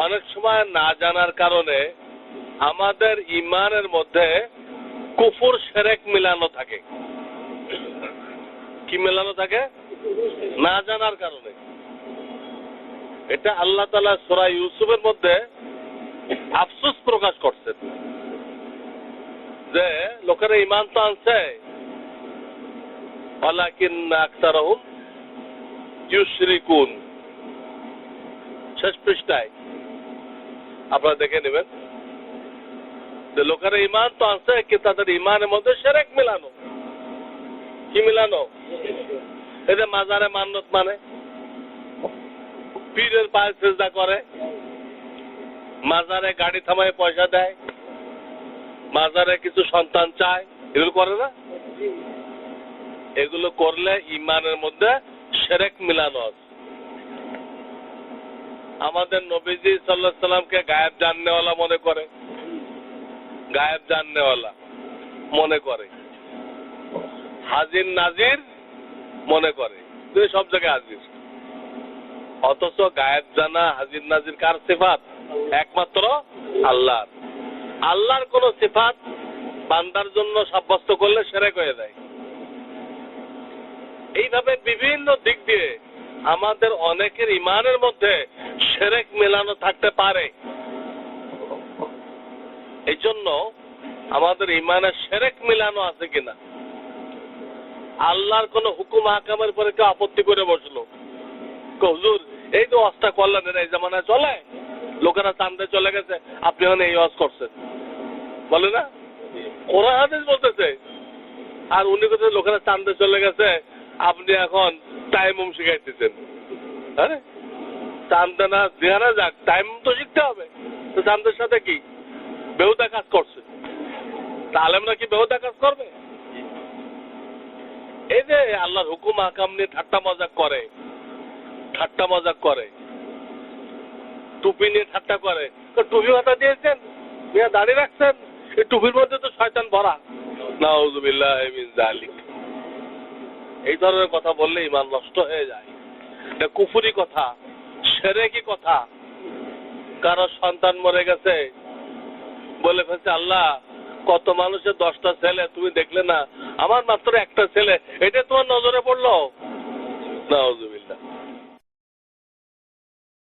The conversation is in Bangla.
অনেক সময় না জানার কারণে আমাদের ইমানের মধ্যে কুফর শিরক মিলানো থাকে। কি মেলানো থাকে? না জানার কারণে। এটা আল্লাহ তাআলা সূরা ইউসুফের মধ্যে আফসোস প্রকাশ করছেন যে লোকেরা ঈমান তো আনছে, ওয়ালাকিন আকসারহুম ইউশরিকুন। শেষ পৃষ্ঠায় আপনারা দেখে নেবেন যে লোকেরা ঈমান তো আনছে, কিন্তু তাদের ঈমানের মধ্যে শিরক মিলানো। কি মিলানো? এই যে মাজারে মান্নত মানে, পীরের পায়ে সিজদা করে, মাজারে গাড়ি থামায় পয়সা দেয়, মাজারে কিছু সন্তান চায়, এগুলো করে না? এগুলো করলে ইমানের মধ্যে শিরক মিলানো আছে। আমাদের নবীজি সাল্লাল্লাহু আলাইহি সাল্লামকে গায়েব জাননেওয়ালা মনে করে, গায়েব জাননেওয়ালা মনে করে, হাজির নাজির মনে করে, তুই সব জায়গায় হাজির। অথচ গায়েব জানা হাজির নাজির কার সিফাত? একমাত্র আল্লাহর। আল্লাহর কোন সিফাত বান্দার জন্য সাব্যস্ত করলে শিরক হয়ে যায়। এইভাবে বিভিন্ন দিক দিয়ে আমাদের অনেকের ইমানের মধ্যে শিরক মেলানো থাকতে পারে। এই জন্য আমাদের ইমানে শিরক মিলানো আছে কিনা, আল্লাহর কোন হুকুম আহকামের পরে কেউ আপত্তি করে বসলো, হুজুর এই তো ওয়াজটা করলেন, এই জামানায় চলে, লোকেরা চাঁদে চলে গেছে, আপনি এখন এই ওয়াজ করছেন, বলে না? কোরআন হাদিস বলতেছে, আর উনি কোথায় লোকেরা চাঁদে চলে গেছে, আপনি এখন টাইম শিখাইতেছেন। হ্যাঁ, চাঁদে না দেখানো যাক, টাইম তো শিখতে হবে। তো চাঁদের সাথে কি বেহুদা কাজ করছে? আলেমরা কি বেহুদা কাজ করবে? এই যে আল্লাহর হুকুম আহকাম নিয়ে ঠাট্টা মজাক করে, ঠাট্টা মজাক করে, টুপি নিয়ে ঠাট্টা করে, টুপি মাথা দিয়েছেন, মিয়া দাড়ি রাখছেন, এই টুপির মধ্যে তো শয়তান ভরা। নাউযুবিল্লাহি মিন যালিক। এই ধরনের কথা বললে ঈমান নষ্ট হয়ে যায়। এটা কুফরি কথা, শিরকি কথা। কারো সন্তান মরে গেছে, বলে ফেলছে আল্লাহ কত মানুষের 10টা ছেলে, তুমি দেখলে না, আমার মাত্র একটা ছেলে, এটা তোমার নজরে পড়লো। নাউযুবিল্লাহ।